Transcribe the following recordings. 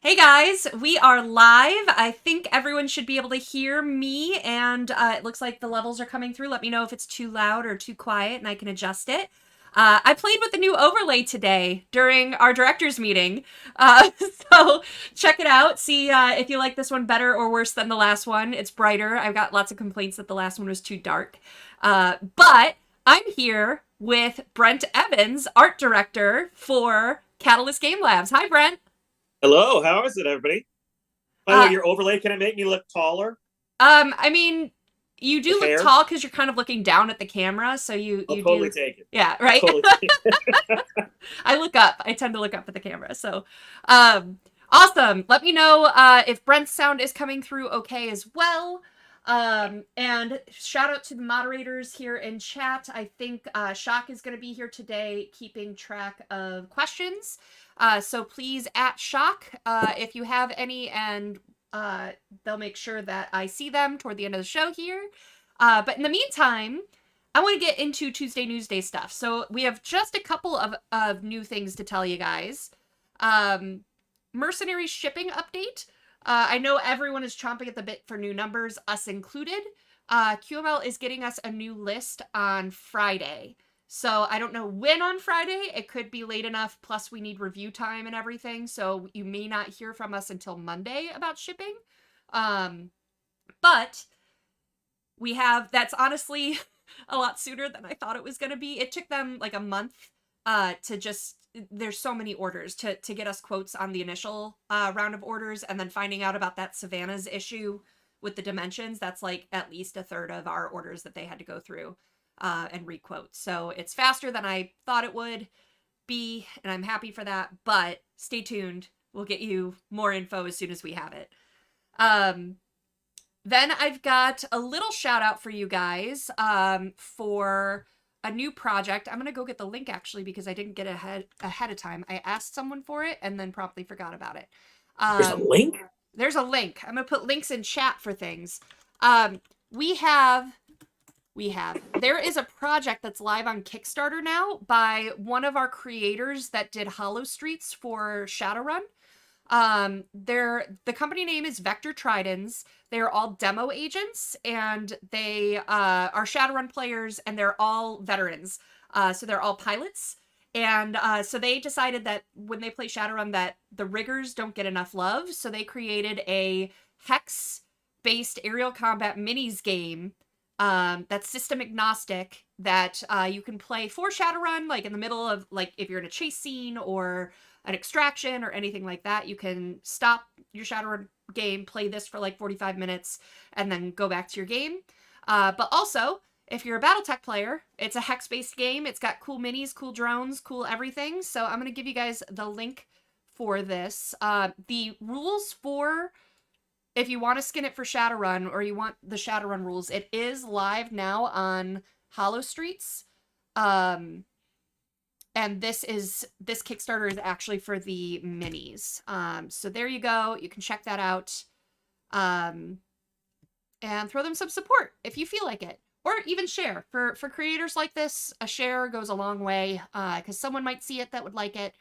Hey guys, we are live. I think everyone should be able to hear me, and it looks like the levels are coming through. Let me know if it's too loud or too quiet, and I can adjust it. I played with the new overlay today during our director's meeting, so check it out. See if you like this one better or worse than the last one. It's brighter. I've got lots of complaints that the last one was too dark. But I'm here with Brent Evans, art director for Catalyst Game Labs. Hi, Brent. Hello, how is it, everybody? By the way, Uh, your overlay, can it make me look taller? I mean, you do The look hair? tall because you're kind of looking down at the camera, so you I'll you totally do, take it. yeah, I'll right. totally take it. I look up. I tend to look up at the camera. So, awesome. Let me know if Brent's sound is coming through okay as well. And shout out to the moderators here in chat. I think Shock is going to be here today, keeping track of questions. So please at Shock if you have any, and they'll make sure that I see them toward the end of the show here. But in the meantime, I want to get into Tuesday Newsday stuff. So we have just a couple of new things to tell you guys. Mercenaries shipping update. I know everyone is chomping at the bit for new numbers, us included. QML is getting us a new list on Friday. So I don't know when on Friday. It could be late enough, plus we need review time and everything. So you may not hear from us until Monday about shipping. But we have, that's honestly a lot sooner than I thought it was going to be. It took them like a month to just, there's so many orders to get us quotes on the initial round of orders, and then finding out about that Savannah's issue with the dimensions. That's like at least a third of our orders that they had to go through and requote. So it's faster than I thought it would be, and I'm happy for that, but stay tuned. We'll get you more info as soon as we have it. Then I've got a little shout out for you guys for a new project. I'm going to go get the link actually because I didn't get it ahead of time. I asked someone for it and then promptly forgot about it. There's a link? There's a link. I'm going to put links in chat for things. We have, there is a project that's live on Kickstarter now by one of our creators that did Holostreets for Shadowrun. The company name is Vector Tridens. They're all demo agents, and they are Shadowrun players, and they're all veterans. So they're all pilots. And so they decided that when they play Shadowrun that the riggers don't get enough love, so they created a hex-based aerial combat minis game that's system agnostic that you can play for Shadowrun, like in the middle of, like, if you're in a chase scene or an extraction or anything like that, you can stop your Shadowrun game, play this for like 45 minutes, and then go back to your game. But also, if you're a battletech player, it's a hex-based game. It's got cool minis, cool drones, cool everything. So I'm going to give you guys the link for this. The rules for, if you want to skin it for Shadowrun or you want the Shadowrun rules, it is live now on Holostreets. And this Kickstarter is actually for the minis. So there you go. You can check that out. And throw them some support if you feel like it. Or even share. For creators like this, a share goes a long way. Because someone might see it that would like it.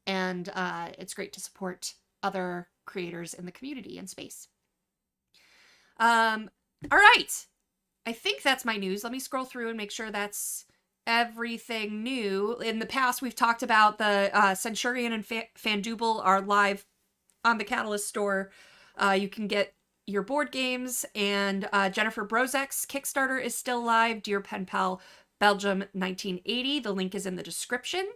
And it's great to support other creators in the community and space. All right. I think that's my news. Let me scroll through and make sure that's everything new. In the past, we've talked about the Centurion and Fandubel are live on the Catalyst store. You can get your board games, and Jennifer Brozek's Kickstarter is still live. Dear Penpal, Belgium 1980. The link is in the description.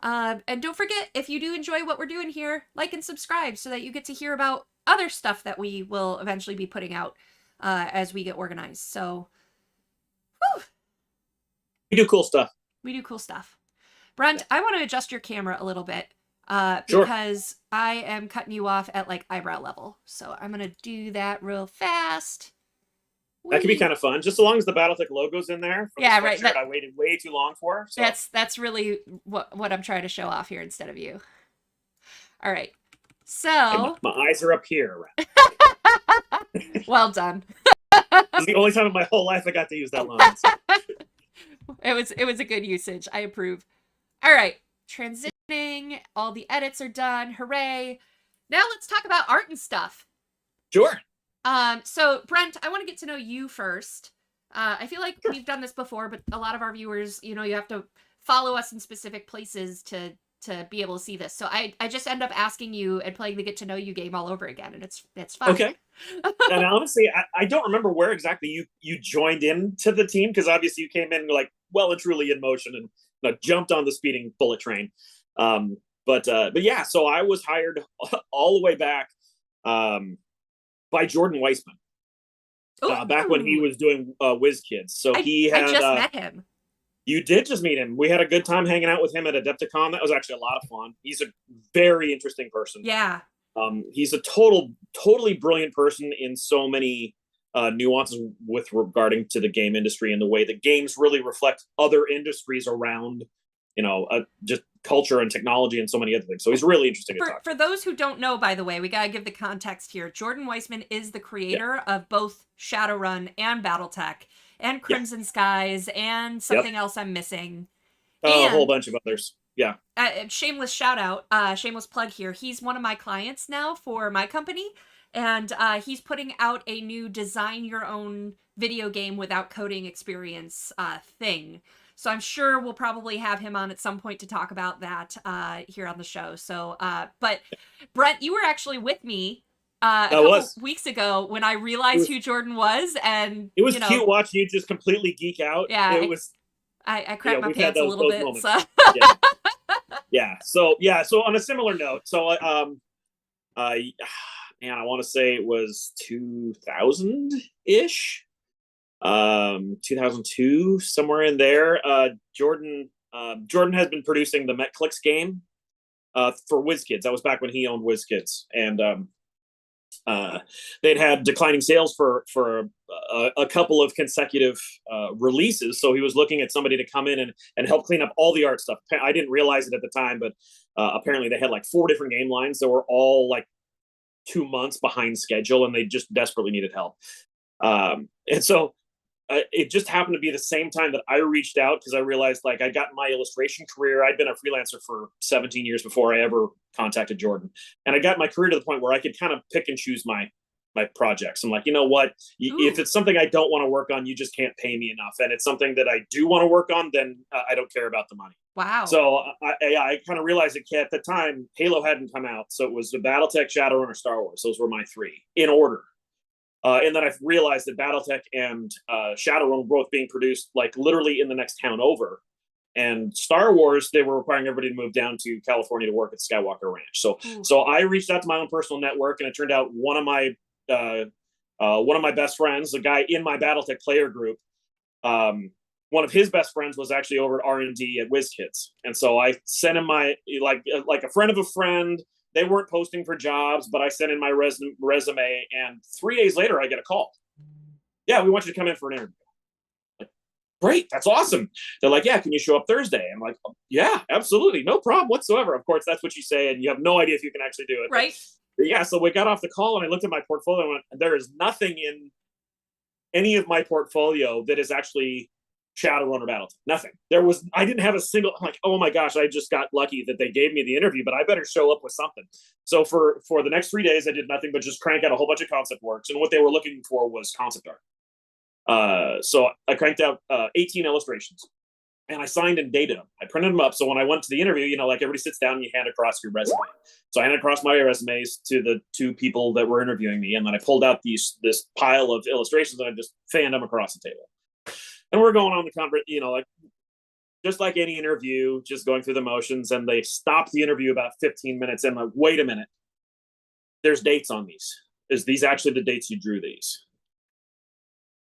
And don't forget, if you do enjoy what we're doing here, like and subscribe so that you get to hear about other stuff that we will eventually be putting out as we get organized. So, whew. We do cool stuff. We do cool stuff. Brent, I want to adjust your camera a little bit Sure. because I am cutting you off at like eyebrow level. So I'm going to do that real fast. That could be kind of fun, just as long as the BattleTech logo's in there. Yeah, right. That I waited way too long for. So. That's really what I'm trying to show off here instead of you. All right. So my eyes are up here. Well done. It's the only time in my whole life I got to use that line. So. It was a good usage. I approve. All right. Transitioning. All the edits are done. Hooray. Now let's talk about art and stuff. Sure. So Brent, I want to get to know you first. I feel like Sure. we've done this before, but a lot of our viewers, you have to follow us in specific places to be able to see this. So I just end up asking you and playing the get to know you game all over again, and it's fun. Okay. And honestly, I don't remember where exactly you joined into the team, because obviously you came in like well and truly in motion and jumped on the speeding bullet train. But yeah, so I was hired all the way back by Jordan Weissman back when he was doing WizKids. So he had. I just met him. You did just meet him. We had a good time hanging out with him at Adepticon. That was actually a lot of fun. He's a very interesting person. Yeah. He's a totally brilliant person in so many nuances with regarding to the game industry and the way that games really reflect other industries around, just culture and technology and so many other things. So he's really interesting to talk to. For those who don't know, by the way, we got to give the context here. Jordan Weissman is the creator of both Shadowrun and Battletech and Crimson Skies and something else I'm missing. A whole bunch of others. Yeah. Shameless shout out, shameless plug here. He's one of my clients now for my company, and he's putting out a new design your own video game without coding experience thing. So I'm sure we'll probably have him on at some point to talk about that here on the show. So, but Brent, you were actually with me a couple weeks ago when I realized who Jordan was, and it was cute watching you just completely geek out. Yeah, it was. I crapped my pants a little bit. So. Yeah. So on a similar note, so I want to say it was 2000-ish, 2002, somewhere in there. Jordan has been producing the MetClicks game for WizKids. That was back when he owned WizKids, and they'd had declining sales for a couple of consecutive releases. So he was looking at somebody to come in and help clean up all the art stuff. I didn't realize it at the time, but apparently they had like 4 different game lines that were all like 2 months behind schedule, and they just desperately needed help. And so it just happened to be the same time that I reached out, because I realized like I got in my illustration career. I'd been a freelancer for 17 years before I ever contacted Jordan. And I got my career to the point where I could kind of pick and choose my projects. I'm like, you know what? If it's something I don't want to work on, you just can't pay me enough. And it's something that I do want to work on, then I don't care about the money. Wow. So I kind of realized it at the time, Halo hadn't come out. So it was the Battletech, Shadowrun, or Star Wars. Those were my 3 in order. And then I realized that Battletech and Shadowrun were both being produced like literally in the next town over. And Star Wars, they were requiring everybody to move down to California to work at Skywalker Ranch. So I reached out to my own personal network, and it turned out one of my best friends, the guy in my Battletech player group, one of his best friends was actually over at R&D at WizKids. And so I sent him my like a friend of a friend. They weren't posting for jobs, but I sent in my resume, and 3 days later I get a call. Yeah, we want you to come in for an interview. Like, great, that's awesome. They're like, yeah, can you show up Thursday? I'm like, yeah, absolutely, no problem whatsoever. Of course, that's what you say, and you have no idea if you can actually do it. Right. But yeah, so we got off the call, and I looked at my portfolio, and went, there is nothing in any of my portfolio that is actually Shadowrun or Battletech. Nothing. I didn't have a single. I'm like, oh my gosh, I just got lucky that they gave me the interview, but I better show up with something. So for the next 3 days, I did nothing but just crank out a whole bunch of concept works, and what they were looking for was concept art. So I cranked out 18 illustrations, and I signed and dated them. I printed them up, so when I went to the interview, like everybody sits down and you hand across your resume. So I handed across my resumes to the 2 people that were interviewing me, and then I pulled out this pile of illustrations, and I just fanned them across the table. And we're going on the conference, like just like any interview, just going through the motions. And they stopped the interview about 15 minutes in. Like, wait a minute, there's dates on these. Is these actually the dates you drew these?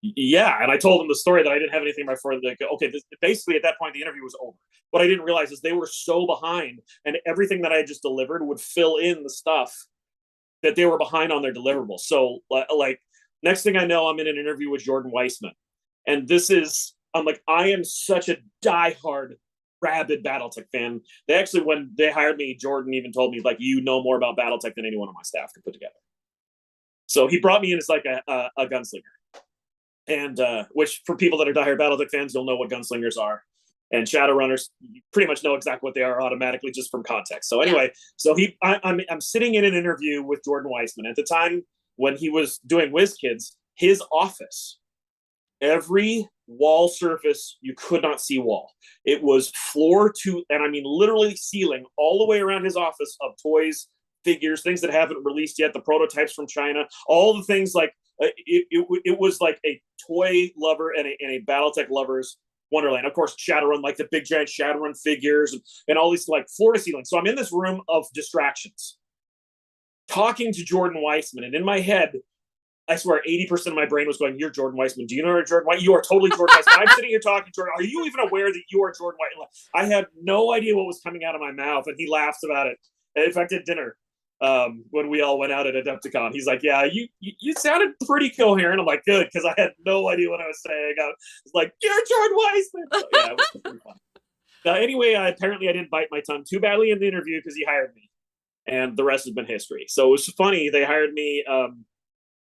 Yeah. And I told them the story that I didn't have anything before. Like, okay, basically at that point the interview was over. What I didn't realize is they were so behind, and everything that I just delivered would fill in the stuff that they were behind on their deliverables. So like next thing I know, I'm in an interview with Jordan Weissman. And I'm like, I am such a diehard, rabid Battletech fan. They actually, when they hired me, Jordan even told me, like, you know more about Battletech than anyone on my staff could put together. So he brought me in as like a gunslinger. And which, for people that are diehard Battletech fans, you'll know what gunslingers are. And Shadowrunners, you pretty much know exactly what they are automatically just from context. So anyway, I'm sitting in an interview with Jordan Weissman. At the time when he was doing WizKids, his office, every wall surface, you could not see wall. It was floor to, and I mean literally ceiling, all the way around his office of toys, figures, things that haven't released yet, the prototypes from China, all the things like, it was like a toy lover and a Battletech lover's wonderland. Of course, Shadowrun, like the big giant Shadowrun figures and all these like floor to ceiling. So I'm in this room of distractions, talking to Jordan Weissman, and in my head, I swear 80% of my brain was going, "You're Jordan Weissman. Do you know Jordan Weissman? You are totally Jordan Weissman." I'm sitting here talking to Jordan. Are you even aware that you are Jordan Weissman? I had no idea what was coming out of my mouth, and he laughs about it. And in fact, at dinner, when we all went out at Adepticon, he's like, "Yeah, you sounded pretty coherent." I'm like, "Good," because I had no idea what I was saying. I was like, "You're Jordan Weissman." So, yeah, it was pretty fun. Anyway, apparently I didn't bite my tongue too badly in the interview because he hired me, and the rest has been history. So it was funny. They hired me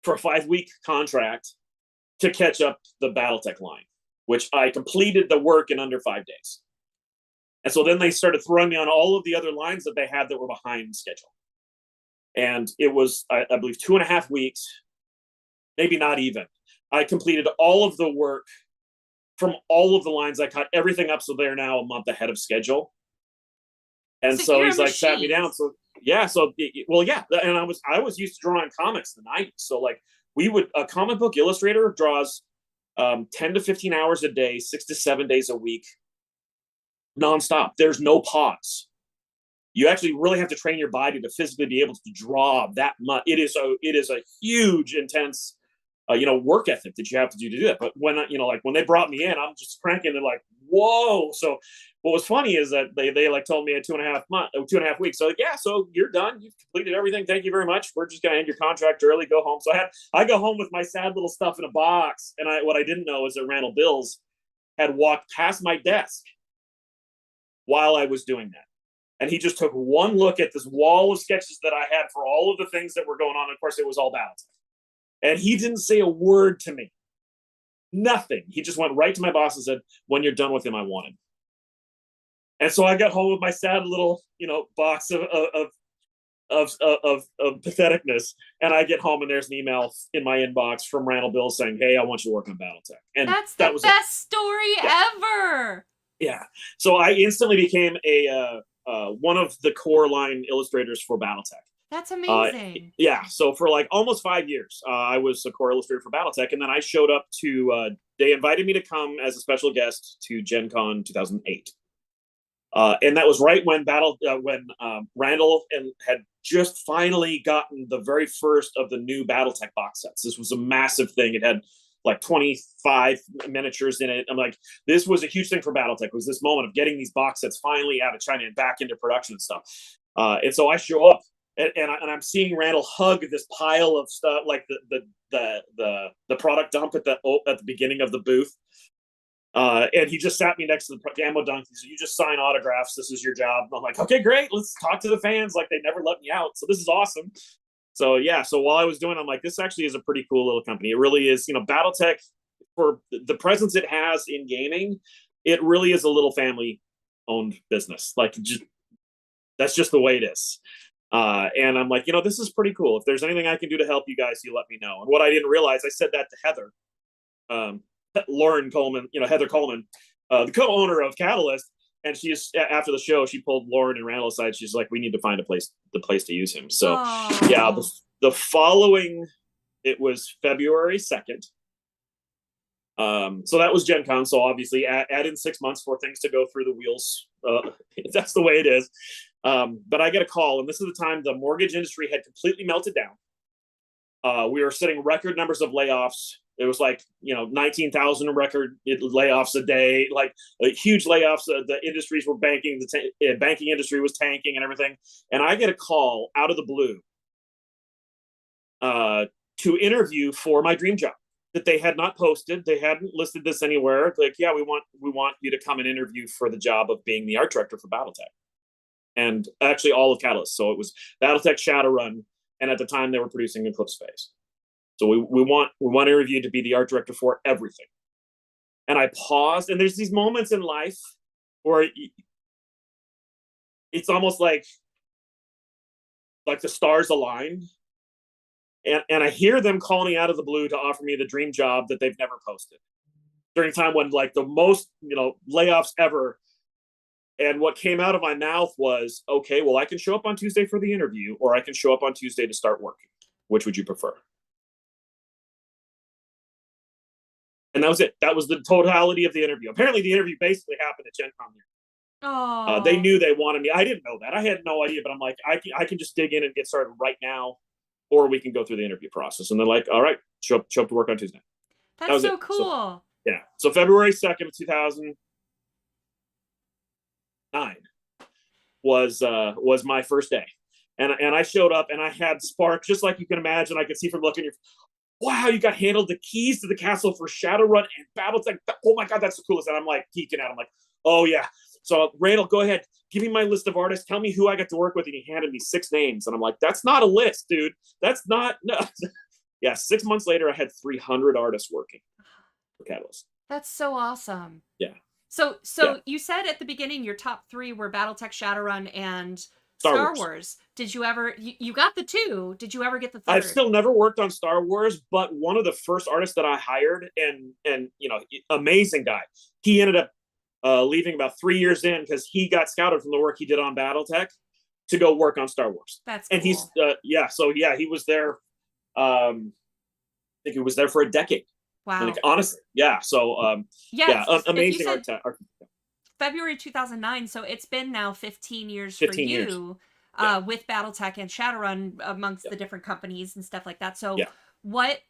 for a 5-week contract to catch up the Battletech line, which I completed the work in under 5 days. And so then they started throwing me on all of the other lines that they had that were behind schedule. And it was, I believe, 2.5 weeks, maybe not even. I completed all of the work from all of the lines. I caught everything up, so they're now a month ahead of schedule. And so he's like, sat me down. So yeah, and I was used to drawing comics in the 90s. So like a comic book illustrator draws 10 to 15 hours a day, 6 to 7 days a week, nonstop. There's no pause. You actually really have to train your body to physically be able to draw that much. It is a huge, intense, work ethic that you have to do that. But when when they brought me in, I'm just cranking. They're like, "Whoa!" So what was funny is that they like told me at 2.5 weeks. So yeah, so you're done. You've completed everything. Thank you very much. We're just gonna end your contract early. Go home. So I go home with my sad little stuff in a box. And what I didn't know is that Randall Bills had walked past my desk while I was doing that. And he just took one look at this wall of sketches that I had for all of the things that were going on. Of course, it was all Battletech. And he didn't say a word to me. Nothing. He just went right to my boss and said, "When you're done with him, I want him." And so I got home with my sad little, box of patheticness. And I get home and there's an email in my inbox from Randall Bill saying, "Hey, I want you to work on Battletech." And that's the best story ever. Yeah. So I instantly became one of the core line illustrators for Battletech. That's amazing. So for like almost 5 years, I was a core illustrator for Battletech, and then I showed up to. They invited me to come as a special guest to Gen Con 2008, and that was right when Randall had just finally gotten the very first of the new Battletech box sets. This was a massive thing. It had like 25 miniatures in it. I'm like, this was a huge thing for Battletech. It was this moment of getting these box sets finally out of China and back into production and stuff. And so I show up. And I'm seeing Randall hug this pile of stuff, like the product dump at the beginning of the booth, and he just sat me next to the ammo dunk. He said, "You just sign autographs. This is your job." And I'm like, "Okay, great. Let's talk to the fans. Like they never let me out, so this is awesome." So yeah, so while I was doing, I'm like, this actually is a pretty cool little company. It really is. Battletech, for the presence it has in gaming, it really is a little family-owned business. Like that's just the way it is. And I'm like, this is pretty cool. If there's anything I can do to help you guys, you let me know. And what I didn't realize, I said that to Heather, Lauren Coleman, Heather Coleman, the co-owner of Catalyst. And she's, after the show, she pulled Lauren and Randall aside. She's like, "We need to find the place to use him." So yeah, the following, it was February 2nd. So that was Gen Con. So obviously add in 6 months for things to go through the wheels. That's the way it is. But I get a call, and this is the time the mortgage industry had completely melted down. We were setting record numbers of layoffs. It was like, 19,000 record layoffs a day, like huge layoffs. The industries were banking, the banking industry was tanking and everything. And I get a call out of the blue to interview for my dream job that they had not posted. They hadn't listed this anywhere. Like, "Yeah, we want you to come and interview for the job of being the art director for Battletech." And actually all of Catalyst. So it was Battletech, Shadowrun, and at the time they were producing Eclipse Phase. So we want interview to be the art director for everything. And I paused, and there's these moments in life or it's almost like the stars align, and I hear them calling me out of the blue to offer me the dream job that they've never posted during a time when like the most layoffs ever. And what came out of my mouth was, okay, well, I can show up on Tuesday for the interview, or I can show up on Tuesday to start working. Which would you prefer? And that was it. That was the totality of the interview. Apparently, the interview basically happened at Gen Con here. Oh. They knew they wanted me. I didn't know that. I had no idea, but I'm like, I can just dig in and get started right now, or we can go through the interview process. And they're like, all right, show up to work on Tuesday. That's so cool. So, yeah. So February 2nd, 2009 was my first day. And I showed up and I had spark, just like you can imagine. I could see from looking at your, wow, you got handled the keys to the castle for Shadowrun and battletech. Oh my God, that's the coolest. And I'm like geeking out. I'm like, oh yeah. So Randall, go ahead, give me my list of artists. Tell me who I got to work with. And he handed me 6 names. And I'm like, that's not a list, dude. That's not, no. Yeah, 6 months later, I had 300 artists working for Catalyst. That's so awesome. Yeah. So yeah. You said at the beginning your top 3 were Battletech, Shadowrun, and Star Wars. Did you ever, you got the 2. Did you ever get the 3rd? I've still never worked on Star Wars, but one of the first artists that I hired, and amazing guy, he ended up leaving about 3 years in because he got scouted from the work he did on Battletech to go work on Star Wars. That's cool. And he's he was there. I think he was there for a decade. Wow. Like, honestly, yeah. So amazing art. February 2009. So it's been now 15 years 15 for years. you with Battletech and Shadowrun amongst the different companies and stuff like that. So what,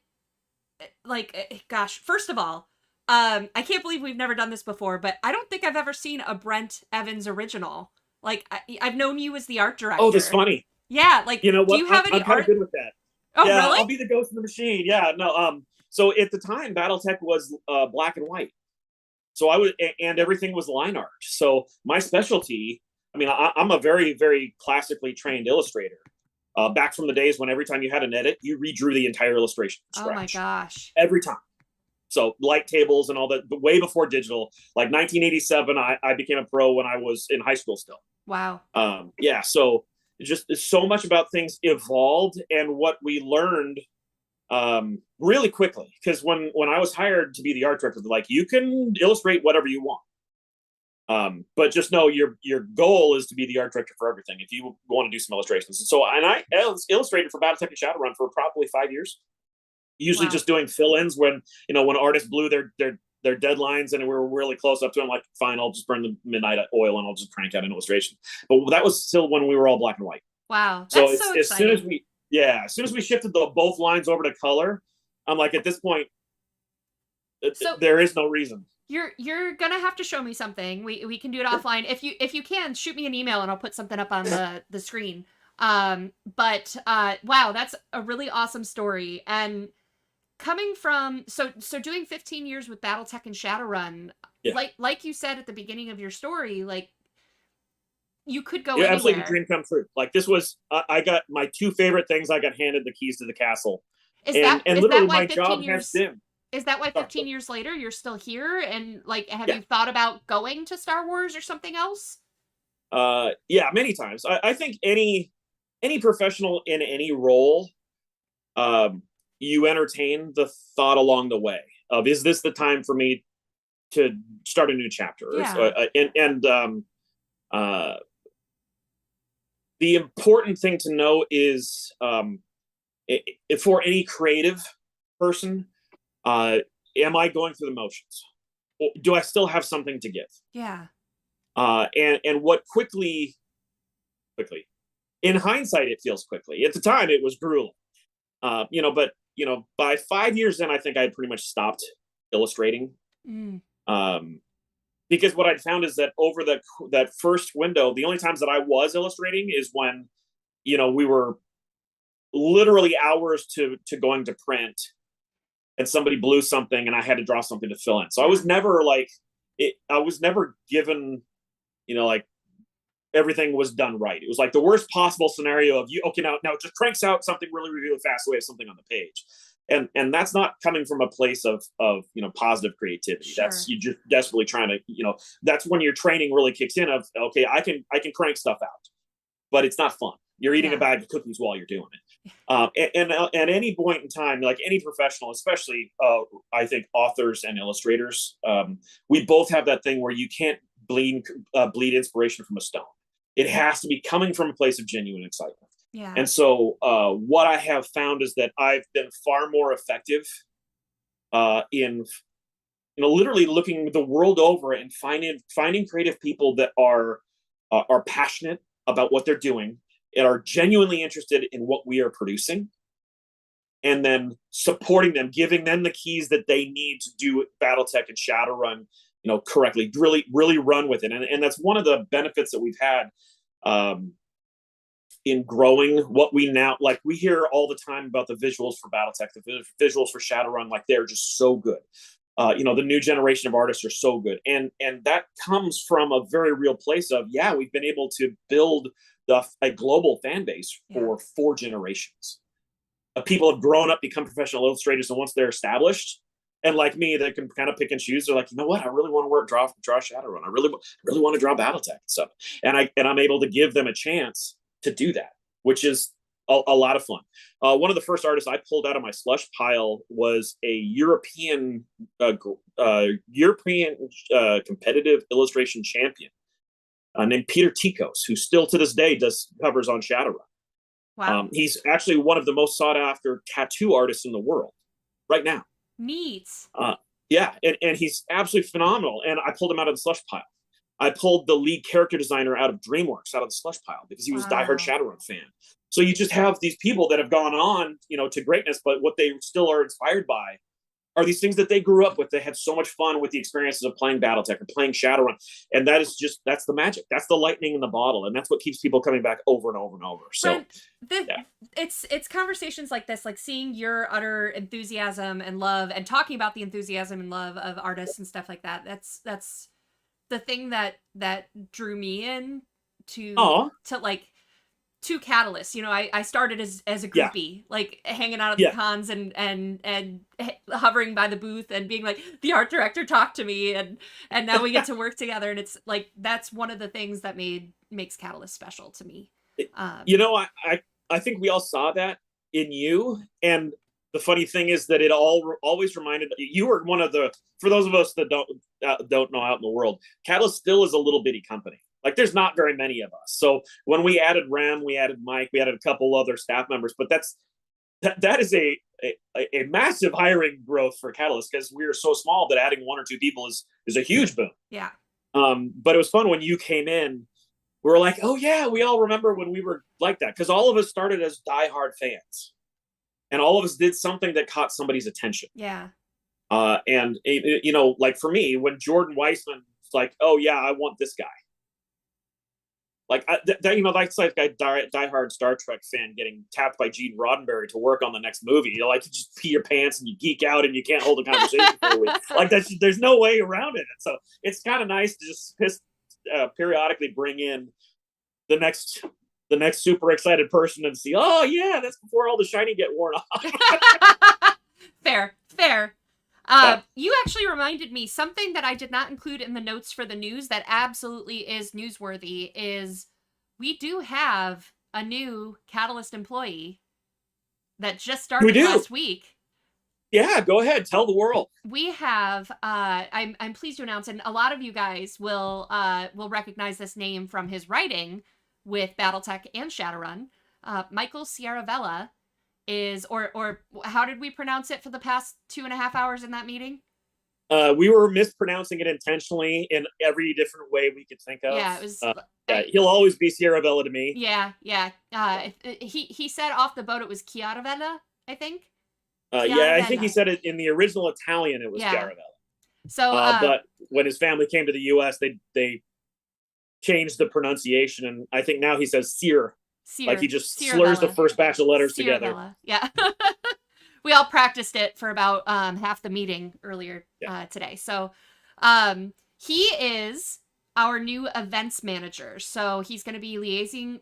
gosh, first of all, I can't believe we've never done this before, but I don't think I've ever seen a Brent Evans original. Like, I've known you as the art director. Oh, that's funny. Yeah, like, you know what? Do you have any I'm kind of good with that. Oh, yeah, really? I'll be the ghost in the machine. Yeah, no. So at the time, BattleTech was black and white. So and everything was line art. So my specialty, I mean, I'm a very, very classically trained illustrator. Back from the days when every time you had an edit, you redrew the entire illustration from scratch. Oh my gosh. Every time. So light tables and all that, but way before digital. Like 1987, I became a pro when I was in high school still. Wow. Yeah, so just so much about things evolved, and what we learned really quickly, because when I was hired to be the art director, like, you can illustrate whatever you want, but just know your goal is to be the art director for everything if you want to do some illustrations. And so I illustrated for Battletech and Shadowrun for probably 5 years, usually just doing fill-ins when artists blew their deadlines and we were really close up to them. Like, fine, I'll just burn the midnight oil and I'll just crank out an illustration. But that was still when we were all black and white. Wow, so that's so as exciting. as soon as we shifted both lines over to color, I'm like, at this point, there is no reason. You're gonna have to show me something. We can do it offline. If you can, shoot me an email and I'll put something up on the screen. But wow, that's a really awesome story. And coming from so doing 15 years with Battletech and Shadowrun, like you said at the beginning of your story, like, you could go anywhere. Absolutely, the dream come true. Like, this was I got my 2 favorite things. I got handed the keys to the castle. Is that why my job has been. Is that why 15 years later you're still here? And like, have you thought about going to Star Wars or something else? Yeah, many times. I think any professional in any role, you entertain the thought along the way of, is this the time for me to start a new chapter? Yeah. The important thing to know is, for any creative person, am I going through the motions? Do I still have something to give? Yeah. And what quickly, in hindsight, it feels quickly. At the time, it was grueling. But by 5 years in, I think I had pretty much stopped illustrating. Because what I'd found is that over that first window, the only times that I was illustrating is when, we were literally hours to going to print, and somebody blew something and I had to draw something to fill in. So I was never I was never given, like, everything was done right. It was like the worst possible scenario of, now just cranks out something really, really fast so we have something on the page. and that's not coming from a place of positive creativity. Sure. That's you just desperately trying to, that's when your training really kicks in of, okay, I can crank stuff out, but it's not fun. You're eating a bag of cookies while you're doing it. And at any point in time, like any professional, especially I think authors and illustrators, we both have that thing where you can't bleed inspiration from a stone. It has to be coming from a place of genuine excitement. Yeah. And so what I have found is that I've been far more effective in literally looking the world over and finding creative people that are passionate about what they're doing and are genuinely interested in what we are producing, and then supporting them, giving them the keys that they need to do battletech and shadowrun correctly, really run with it. And that's one of the benefits that we've had in growing what we now, like, we hear all the time about the visuals for battletech, the visuals for shadowrun, like they're just so good. The new generation of artists are so good, and that comes from a very real place of, we've been able to build a global fan base for 4 generations. People have grown up, become professional illustrators, and once they're established, and like me, they can kind of pick and choose. They're like, you know what, I really want to draw shadowrun. I really want to draw battletech and stuff, and I'm able to give them a chance to do that, which is a lot of fun. One of the first artists I pulled out of my slush pile was a European competitive illustration champion named Peter Tikos, who still to this day does covers on Shadowrun. Wow. He's actually one of the most sought after tattoo artists in the world right now. Neat. And he's absolutely phenomenal. And I pulled him out of the slush pile. I pulled the lead character designer out of DreamWorks out of the slush pile because he was a diehard Shadowrun fan. So you just have these people that have gone on, to greatness, but what they still are inspired by are these things that they grew up with. They had so much fun with the experiences of playing battletech or playing Shadowrun, and that's the magic. That's the lightning in the bottle, and that's what keeps people coming back over and over and over. So Brent, it's conversations like this, like seeing your utter enthusiasm and love, and talking about the enthusiasm and love of artists and stuff like that. That's the thing that drew me in to Catalyst. I started as a groupie, like hanging out at the cons and hovering by the booth and being like, the art director talked to me, and now we get to work together, and it's like that's one of the things that makes Catalyst special to me. I think we all saw that in you, and the funny thing is that it always reminded you were one of the, for those of us that don't know out in the world, Catalyst still is a little bitty company. Like there's not very many of us. So when we added Rem, we added Mike, we added a couple other staff members, but that is a massive hiring growth for Catalyst because we are so small that adding 1 or 2 people is a huge boom. Yeah. But it was fun when you came in. We were like, oh yeah, we all remember when we were like that, because all of us started as diehard fans, and all of us did something that caught somebody's attention. Yeah. And like for me, when Jordan Weissman was like, oh yeah, I want this guy. Like that's like a diehard Star Trek fan getting tapped by Gene Roddenberry to work on the next movie. You like to just pee your pants and you geek out and you can't hold a conversation for a week. Like there's no way around it. And so it's kind of nice to just periodically bring in the next super excited person and see, oh yeah, that's before all the shiny get worn off. Fair. You actually reminded me something that I did not include in the notes for the news that absolutely is newsworthy is we do have a new Catalyst employee that just started last week. Yeah, go ahead. Tell the world. We have, I'm pleased to announce, and a lot of you guys will recognize this name from his writing with Battletech and Shadowrun. Michael Sierravella is, or how did we pronounce it for the past 2.5 hours in that meeting? We were mispronouncing it intentionally in every different way we could think of. Yeah, it was. He'll always be Sierravella to me. Yeah. He said off the boat it was Chiaravella, I think. I think he said it in the original Italian. It was Chiaravella. So, but when his family came to the U.S., they changed the pronunciation, and I think now he says Sear. Like he just slurs the first batch of letters together. Yeah. We all practiced it for about half the meeting earlier today. So he is our new events manager. So he's going to be liaising.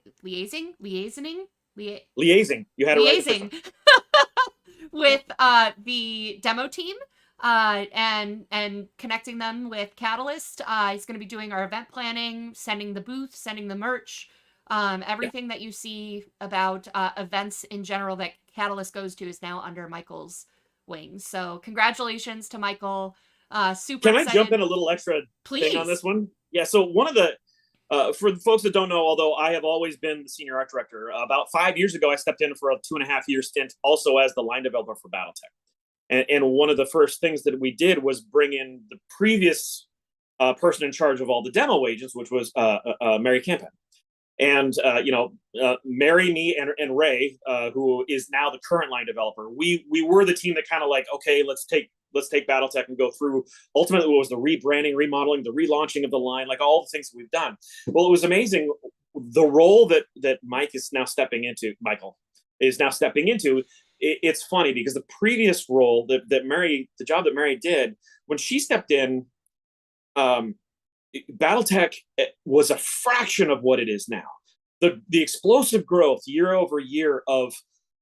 You had it right. with the demo team and connecting them with Catalyst. He's going to be doing our event planning, sending the booth, sending the merch, everything that you see about events in general that Catalyst goes to is now under Michael's wings. So congratulations to Michael. Super Can I excited. jump in a little extra Please. thing on this one? Yeah, so one of the for the folks that don't know, although I have always been the senior art director, about 5 years ago, I stepped in for a 2.5-year stint also as the line developer for Battletech. And one of the first things that we did was bring in the previous person in charge of all the demo agents, which was Mary Campen. And, Mary, me, and Ray, who is now the current line developer, we were the team that kind of like, okay, let's take Battletech and go through ultimately what was the rebranding, remodeling, the relaunching of the line, like all the things that we've done. Well, it was amazing. The role that Michael is now stepping into, it's funny because the previous role that Mary, the job that Mary did, when she stepped in, Battletech was a fraction of what it is now. The explosive growth year over year of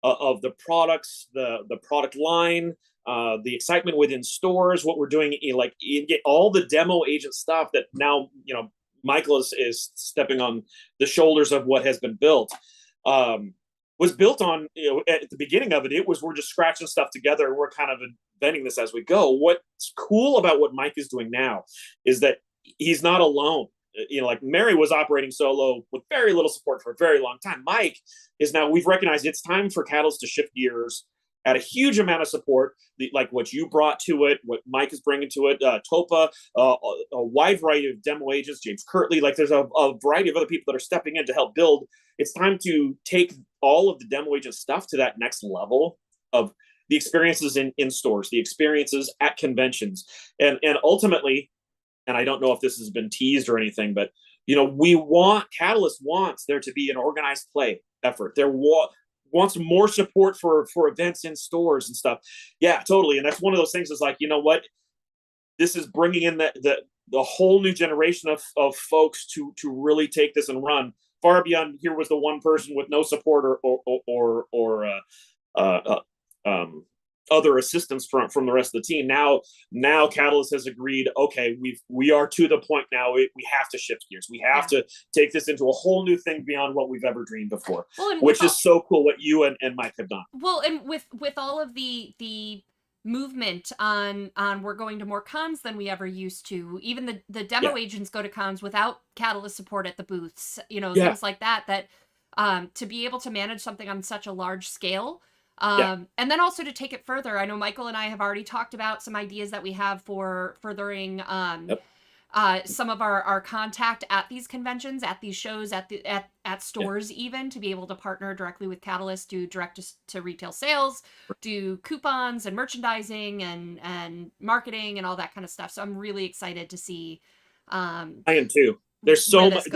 the products, the product line, the excitement within stores, what we're doing, like get all the demo agent stuff that now Michael is stepping on the shoulders of what has been built. Was built on, at the beginning of it was we're just scratching stuff together. We're kind of inventing this as we go. What's cool about what Mike is doing now is that he's not alone. Like Mary was operating solo with very little support for a very long time. Mike is now, we've recognized it's time for Catalyst to shift gears, add a huge amount of support, like what you brought to it, what Mike is bringing to it, Topa, a wide variety of demo agents, James Kirtley, like there's a variety of other people that are stepping in to help build. It's time to take all of the demo agent stuff to that next level of the experiences in stores, the experiences at conventions, and ultimately, and I don't know if this has been teased or anything, but Catalyst wants there to be an organized play effort. There wants more support for events in stores and stuff. Yeah, totally. And that's one of those things is like, you know what? This is bringing in the whole new generation of folks to really take this and run far beyond. Here was the one person with no support or other assistance from the rest of the team. Now Catalyst has agreed, okay, we are to the point now, we have to shift gears. We have to take this into a whole new thing beyond what we've ever dreamed before, which is so cool what you and Mike have done. Well, and with all of the movement on we're going to more cons than we ever used to. Even the demo agents go to cons without Catalyst support at the booths, things like that to be able to manage something on such a large scale. And then also to take it further, I know Michael and I have already talked about some ideas that we have for furthering some of our contact at these conventions, at these shows, at stores, even to be able to partner directly with Catalyst, do direct to retail sales, do coupons and merchandising and marketing and all that kind of stuff. So I'm really excited to see. I am too. There's so much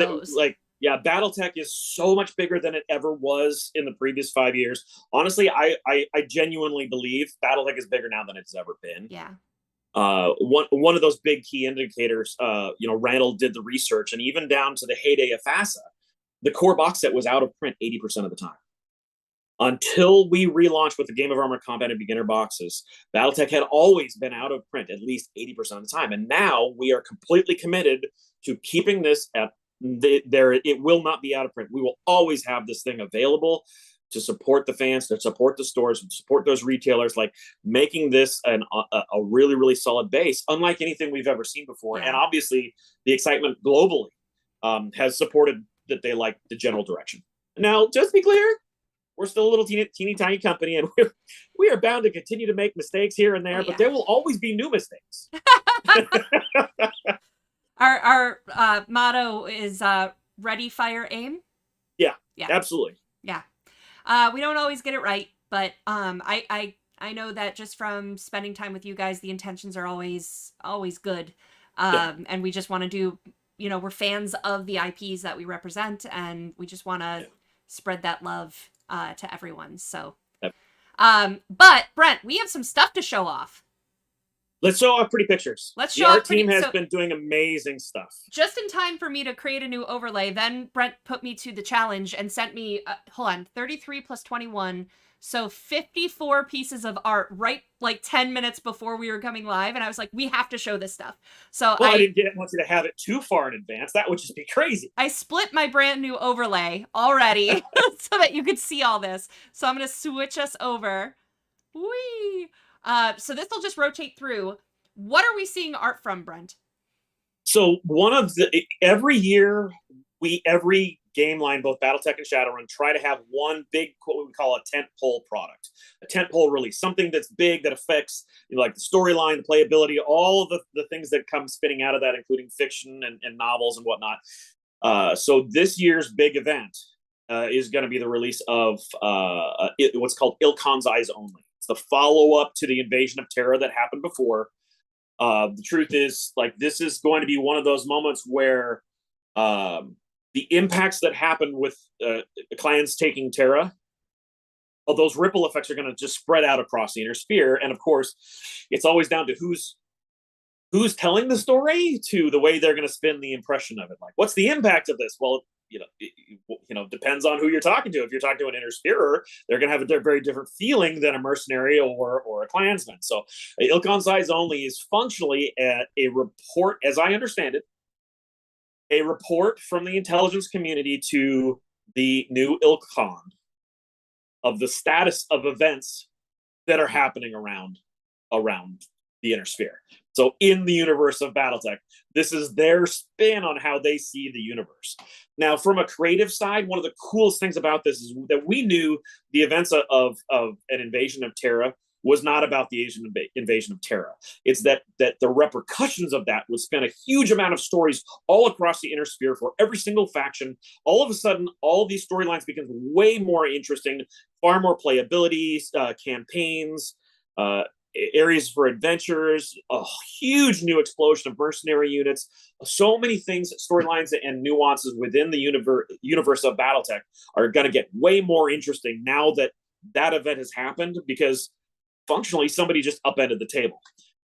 Battletech is so much bigger than it ever was in the previous 5 years. Honestly, I genuinely believe Battletech is bigger now than it's ever been. Yeah. One of those big key indicators, Randall did the research, and even down to the heyday of FASA, the core box set was out of print 80% of the time. Until we relaunched with the Game of Armor Combat and Beginner boxes, Battletech had always been out of print at least 80% of the time. And now we are completely committed to keeping this at it will not be out of print. We will always have this thing available to support the fans, to support the stores, to support those retailers, like making this a really, really solid base, unlike anything we've ever seen before. Yeah. And obviously the excitement globally has supported that they like the general direction. Now, just to be clear, we're still a little teeny tiny company, and we are bound to continue to make mistakes here and there, but there will always be new mistakes. Our motto is ready, fire, aim. Yeah, absolutely. Yeah. We don't always get it right, but I know that just from spending time with you guys, the intentions are always good. And we just want to do, we're fans of the IPs that we represent, and we just want to spread that love to everyone. So, but Brent, we have some stuff to show off. Let's show off pretty pictures. Let's the show art off pretty- team has so- been doing amazing stuff. Just in time for me to create a new overlay, then Brent put me to the challenge and sent me, hold on, 33 plus 21, so 54 pieces of art right like 10 minutes before we were coming live, and I was like, we have to show this stuff. So Well, I didn't want you to have it too far in advance. That would just be crazy. I split my brand new overlay already so that you could see all this. So I'm going to switch us over. Whee! So this will just rotate through. What are we seeing art from, Brent? So every year, every game line, both BattleTech and Shadowrun, try to have one big, what we call a tentpole product, a tentpole release, something that's big that affects like the storyline, the playability, all of the things that come spinning out of that, including fiction and novels and whatnot. So this year's big event is going to be the release of what's called Ilkon's Eyes Only. It's the follow-up to the Invasion of Terra that happened before. The truth is, like, this is going to be one of those moments where the impacts that happen with clans taking Terra, well, those ripple effects are going to just spread out across the inner sphere. And of course, it's always down to who's telling the story to the way they're going to spin the impression of it. Like, what's the impact of this? Well, depends on who you're talking to. If you're talking to an inner spirer, they're going to have a very different feeling than a mercenary or a clansman. So Ilkon's Eyes Only is functionally a report, as I understand it, a report from the intelligence community to the new Ilkon of the status of events that are happening around the inner sphere. So in the universe of BattleTech, this is their spin on how they see the universe. Now, from a creative side, one of the coolest things about this is that we knew the events of an invasion of Terra was not about the invasion of Terra. It's that the repercussions of that would spin a huge amount of stories all across the inner sphere for every single faction. All of a sudden, all these storylines become way more interesting, far more playability, campaigns, areas for adventures, a huge new explosion of mercenary units, so many things, storylines and nuances within the universe of BattleTech are going to get way more interesting now that event has happened, because functionally somebody just upended the table.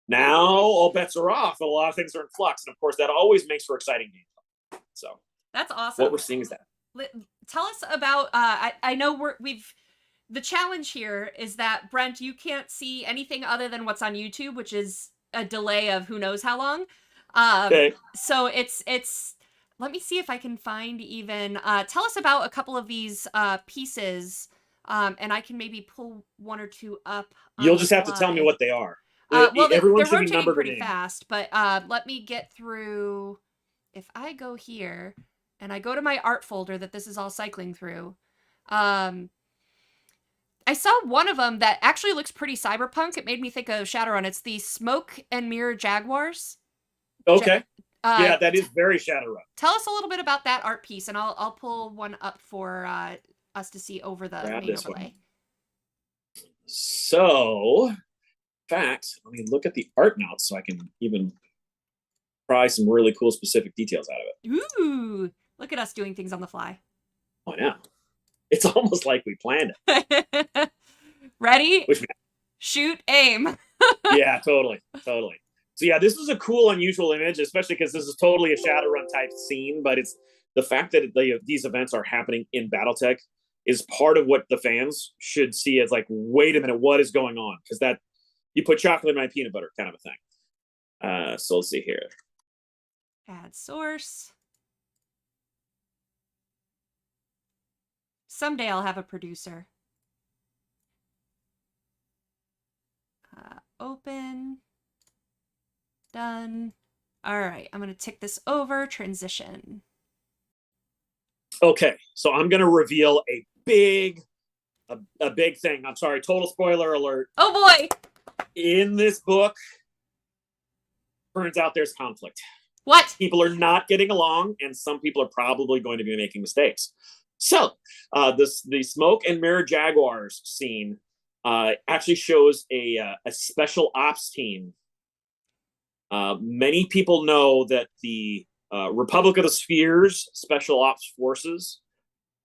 Now all bets are off. A lot of things are in flux, and of course that always makes for exciting gameplay. So that's awesome. What we're seeing is that. Tell us about. I know we've. The challenge here is that, Brent, you can't see anything other than what's on YouTube, which is a delay of who knows how long. Okay. So it's. Let me see if I can find even. Tell us about a couple of these pieces, and I can maybe pull one or two up. You'll just have to tell me what they are. Well, they're rotating pretty in. fast, but let me get through. If I go here and I go to my art folder that this is all cycling through, I saw one of them that actually looks pretty cyberpunk. It made me think of Shadowrun. It's the Smoke and Mirror Jaguars. Okay. Yeah, that is very Shadowrun. Tell us a little bit about that art piece, and I'll pull one up for us to see over the main overlay. So, in fact, let me look at the art notes so I can even pry some really cool specific details out of it. Ooh, look at us doing things on the fly. Oh, yeah. It's almost like we planned it. Ready? Shoot, aim. Yeah, totally. So yeah, this is a cool, unusual image, especially because this is totally a Shadowrun type scene, but it's the fact that these events are happening in BattleTech is part of what the fans should see as like, wait a minute, what is going on? Because that, you put chocolate in my peanut butter kind of a thing. So let's see here. Add source. Someday I'll have a producer. Open. Done. All right, I'm going to tick this over. Transition. Okay, so I'm going to reveal a big thing. I'm sorry, total spoiler alert. Oh boy! In this book, turns out there's conflict. What? People are not getting along, and some people are probably going to be making mistakes. So, the Smoke and Mirror Jaguars scene actually shows a special ops team. Many people know that the Republic of the Spheres special ops forces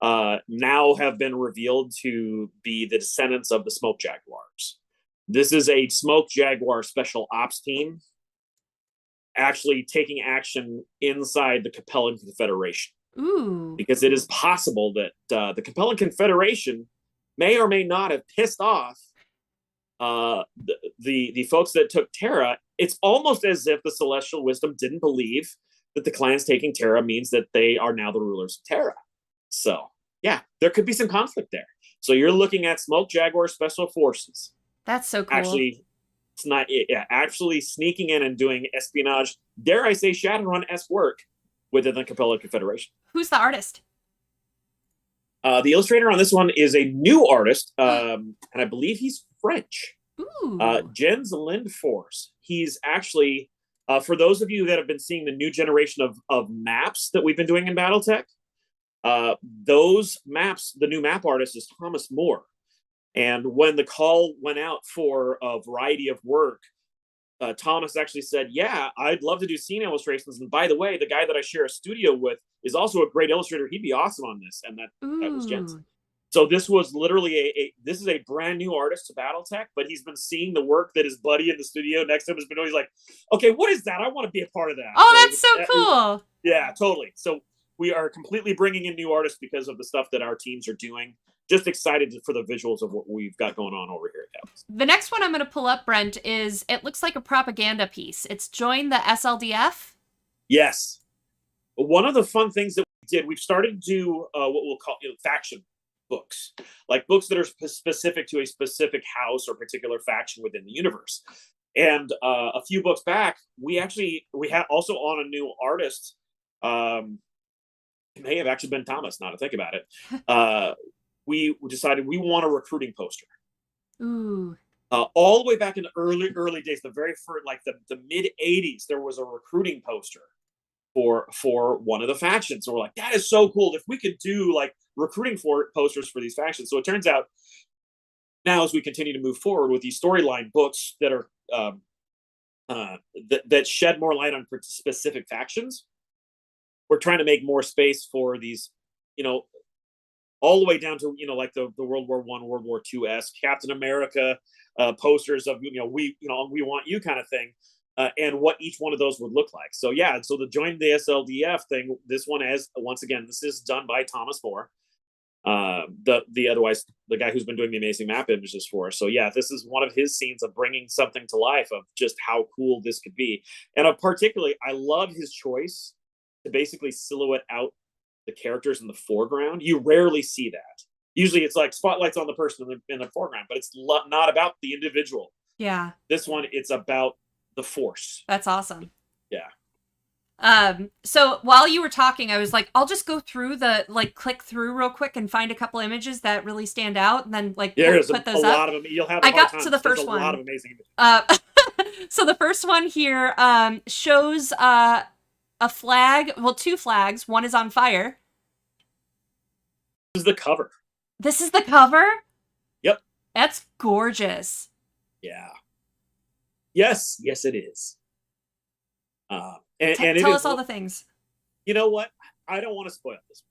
now have been revealed to be the descendants of the Smoke Jaguars. This is a Smoke Jaguar special ops team actually taking action inside the Capellan Confederation. Ooh. Because it is possible that the Capellan Confederation may or may not have pissed off the folks that took Terra. It's almost as if the Celestial Wisdom didn't believe that the clans taking Terra means that they are now the rulers of Terra. So, yeah, there could be some conflict there. So you're looking at Smoke Jaguar Special Forces. That's so cool. Actually, it's not, yeah, actually sneaking in and doing espionage, dare I say, Shadowrun-esque work within the Capella Confederation. Who's the artist? The illustrator on this one is a new artist, and I believe he's French. Ooh. Jens Lindfors. He's actually, for those of you that have been seeing the new generation of maps that we've been doing in Battletech, those maps, the new map artist is Thomas Moore. And when the call went out for a variety of work, Thomas actually said, yeah, I'd love to do scene illustrations. And by the way, the guy that I share a studio with is also a great illustrator. He'd be awesome on this. And that was Jens. So this was literally this is a brand new artist to Battletech, but he's been seeing the work that his buddy in the studio next to him has been doing. He's like, okay, what is that? I want to be a part of that. Oh, that's so cool. Yeah, totally. So we are completely bringing in new artists because of the stuff that our teams are doing. Just excited for the visuals of what we've got going on over here at Dallas. The next one I'm going to pull up, Brent, is, it looks like a propaganda piece. It's Join the SLDF. Yes. One of the fun things that we did, we've started to do what we'll call faction books, like books that are specific to a specific house or particular faction within the universe. And a few books back, we had also on a new artist. It may have actually been Thomas, now to think about it. We decided we want a recruiting poster. Ooh. All the way back in the early days, the very first, like the mid 80s, there was a recruiting poster for one of the factions. So we're like, that is so cool. If we could do like recruiting posters for these factions. So it turns out now, as we continue to move forward with these storyline books that are that shed more light on specific factions, we're trying to make more space for these, all the way down to, like the World War I, World War II-esque, Captain America posters of, we want you kind of thing, and what each one of those would look like. So yeah, so the Join the SLDF thing, this one once again, this is done by Thomas Moore, the guy who's been doing the amazing map images for us. So yeah, this is one of his scenes of bringing something to life of just how cool this could be. And particularly, I love his choice to basically silhouette out the characters in the foreground. You rarely see that. Usually it's like spotlights on the person in the foreground, but it's not about the individual. Yeah. This one, it's about the force. That's awesome. Yeah. So while you were talking, I was like, I'll just go through click through real quick and find a couple images that really stand out, and then put those up. Lot of them. You'll have. I got to the first one. A lot of amazing images. So the first one here shows a flag. Well, two flags. One is on fire. This is the cover. This is the cover? Yep. That's gorgeous. Yeah. Yes, it is. Tell us all the things. You know what? I don't want to spoil this.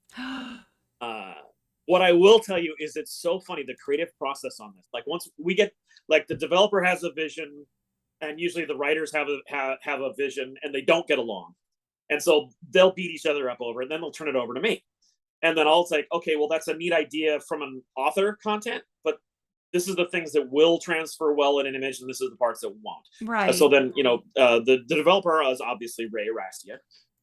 What I will tell you is it's so funny, the creative process on this. Like once we get, like the developer has a vision, and usually the writers have a vision, and they don't get along. And so they'll beat each other up over it, and then they'll turn it over to me. And then I'll say, okay, well, that's a neat idea from an author content, but this is the things that will transfer well in an image, and this is the parts that won't. Right. So then, the developer is obviously Ray Rastia.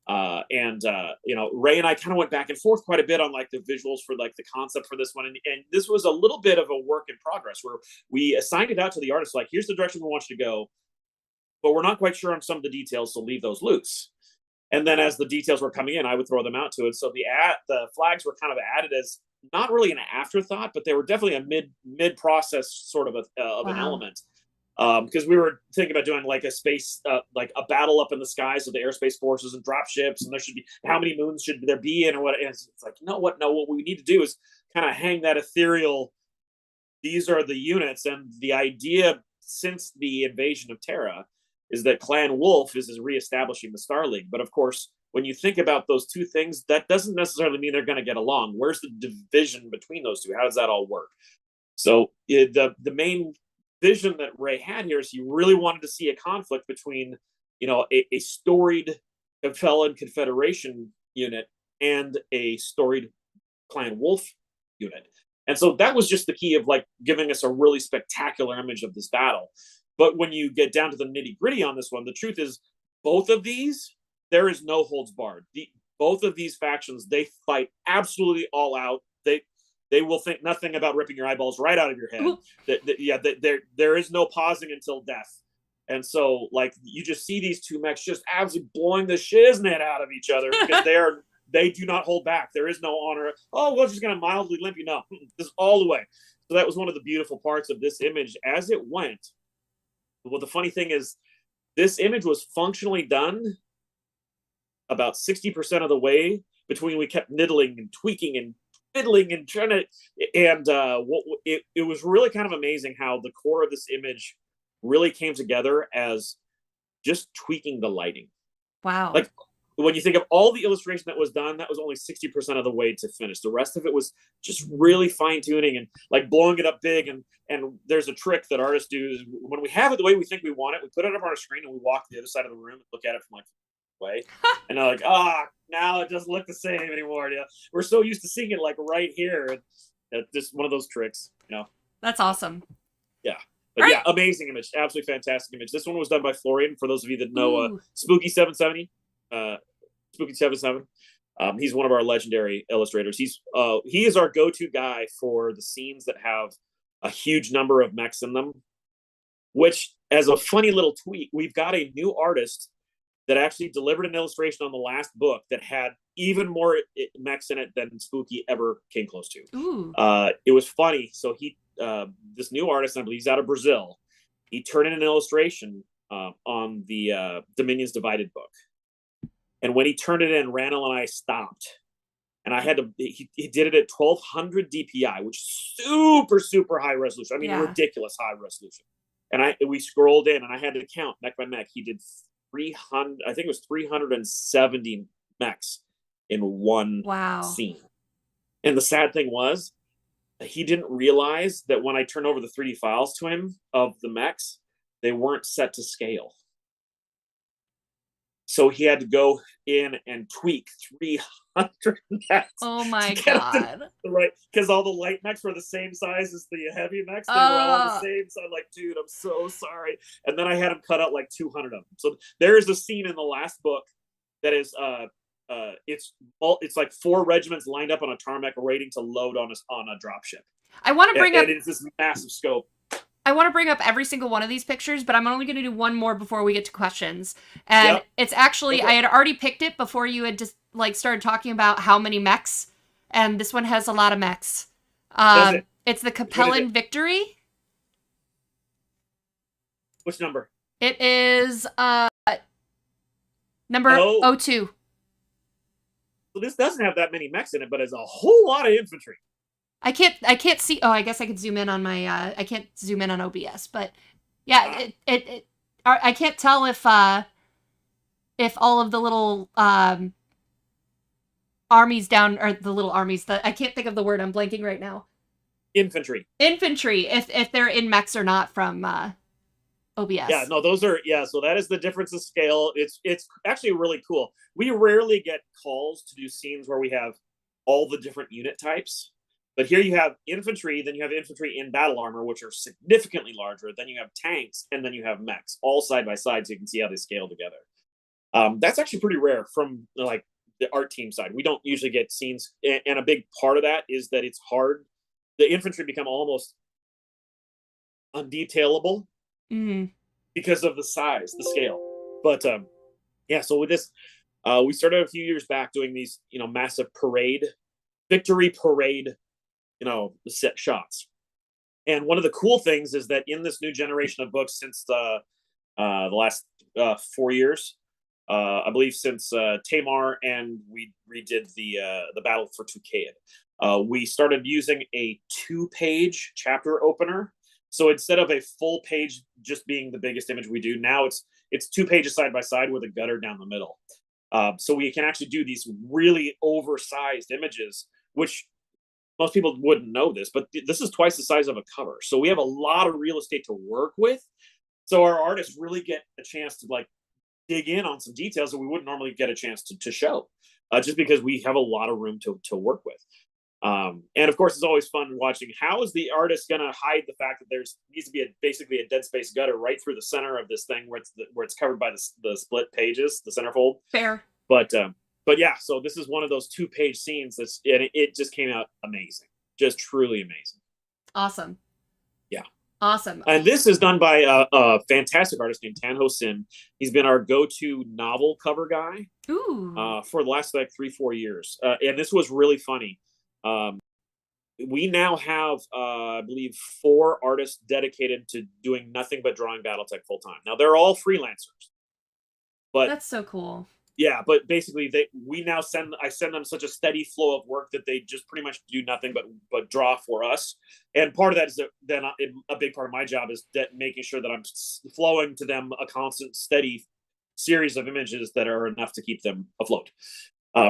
Ray and I kind of went back and forth quite a bit on like the visuals for like the concept for this one. And this was a little bit of a work in progress where we assigned it out to the artist, like, here's the direction we want you to go, but we're not quite sure on some of the details, so leave those loose. And then as the details were coming in, I would throw them out to it. So the flags were kind of added as not really an afterthought, but they were definitely a mid-process sort of an element. Because we were thinking about doing like a space, like a battle up in the skies of the airspace forces and drop ships, and there should be, how many moons should there be in, or what? And it's like, no, what we need to do is kind of hang that ethereal, these are the units. And the idea since the invasion of Terra is that Clan Wolf is reestablishing the Star League. But of course, when you think about those two things, that doesn't necessarily mean they're going to get along. Where's the division between those two? How does that all work? So the main vision that Ray had here is he really wanted to see a conflict between, a storied Felon Confederation unit and a storied Clan Wolf unit. And so that was just the key of like giving us a really spectacular image of this battle. But when you get down to the nitty gritty on this one, the truth is both of these, there is no holds barred. Both of these factions, they fight absolutely all out. They will think nothing about ripping your eyeballs right out of your head. There is no pausing until death. And so, like, you just see these two mechs just absolutely blowing the shiznit out of each other because they do not hold back. There is no honor. Oh, we're just going to mildly limp you. No, this is all the way. So that was one of the beautiful parts of this image as it went. Well, the funny thing is, this image was functionally done about 60% of the way between we kept niddling and tweaking and fiddling and trying to, and it was really kind of amazing how the core of this image really came together as just tweaking the lighting. Wow. Like when you think of all the illustration that was done, that was only 60% of the way to finish. The rest of it was just really fine tuning and like blowing it up big. And there's a trick that artists do is when we have it the way we think we want it, we put it up on our screen and we walk to the other side of the room and look at it from like way. And they're like, now it doesn't look the same anymore. Yeah. We're so used to seeing it like right here. And just one of those tricks, That's awesome. Yeah. But yeah, amazing image. Absolutely fantastic image. This one was done by Florian, for those of you that know Spooky 770. Spooky 77. He's one of our legendary illustrators. He is our go-to guy for the scenes that have a huge number of mechs in them, which, as a funny little tweak, we've got a new artist that actually delivered an illustration on the last book that had even more mechs in it than Spooky ever came close to. It was funny. So this new artist, I believe he's out of Brazil, he turned in an illustration on the Dominions Divided book. And when he turned it in, Randall and I stopped. And I had to, he did it at 1200 DPI, which is super, super high resolution. I mean, ridiculous high resolution. And we scrolled in and I had to count mech by mech. He did 300, I think it was 370 mechs in one scene. And the sad thing was, he didn't realize that when I turned over the 3D files to him of the mechs, they weren't set to scale. So he had to go in and tweak 300 mechs. Oh my God. Right, because all the light mechs were the same size as the heavy mechs. They were all the same. So I'm like, dude, I'm so sorry. And then I had him cut out like 200 of them. So there is a scene in the last book that is it's like 4 regiments lined up on a tarmac waiting to load on a dropship. I want to bring up, and it's this massive scope. I want to bring up every single one of these pictures, but I'm only going to do one more before we get to questions. And it's actually, I had already picked it before you had just like started talking about how many mechs, and this one has a lot of mechs. It's the Capellan Victory. Which number? It is number 02. So this doesn't have that many mechs in it, but it's a whole lot of infantry. I can't see. Oh, I guess I could zoom in on my. I can't zoom in on OBS, but yeah, I can't tell if all of the little armies down, or the little armies that I can't think of the word. I'm blanking right now. Infantry. If they're in mechs or not from OBS. Yeah, no, those are So that is the difference of scale. It's actually really cool. We rarely get calls to do scenes where we have all the different unit types. But here you have infantry, then you have infantry in battle armor, which are significantly larger. Then you have tanks, and then you have mechs, all side by side, so you can see how they scale together. That's actually pretty rare from like the art team side. We don't usually get scenes, and a big part of that is that it's hard. The infantry become almost undetailable because of the size, the scale. But so with this, we started a few years back doing these, massive victory parade, set shots. And one of the cool things is that in this new generation of books, since the last 4 years, I believe since Tamar and we redid the Battle for Tukad, we started using a 2-page chapter opener. So instead of a full page just being the biggest image we do, now it's 2 pages side by side with a gutter down the middle. So we can actually do these really oversized images, which most people wouldn't know this, but this is twice the size of a cover. So we have a lot of real estate to work with. So our artists really get a chance to like dig in on some details that we wouldn't normally get a chance to show, just because we have a lot of room to work with. And of course, it's always fun watching how is the artist going to hide the fact that there's needs to be basically a dead space gutter right through the center of this thing where it's covered by the split pages, the centerfold. Fair. But yeah, so this is one of those 2-page scenes and it just came out amazing, just truly amazing. Awesome. Yeah. Awesome. And this is done by a fantastic artist named Tanho Sim. He's been our go-to novel cover guy for the last like 3-4 years. And this was really funny. We now have, I believe, 4 artists dedicated to doing nothing but drawing BattleTech full time. Now they're all freelancers, but that's so cool. Yeah, but basically, I send them such a steady flow of work that they just pretty much do nothing but draw for us. And part of that is that then a big part of my job is that making sure that I'm flowing to them a constant, steady series of images that are enough to keep them afloat.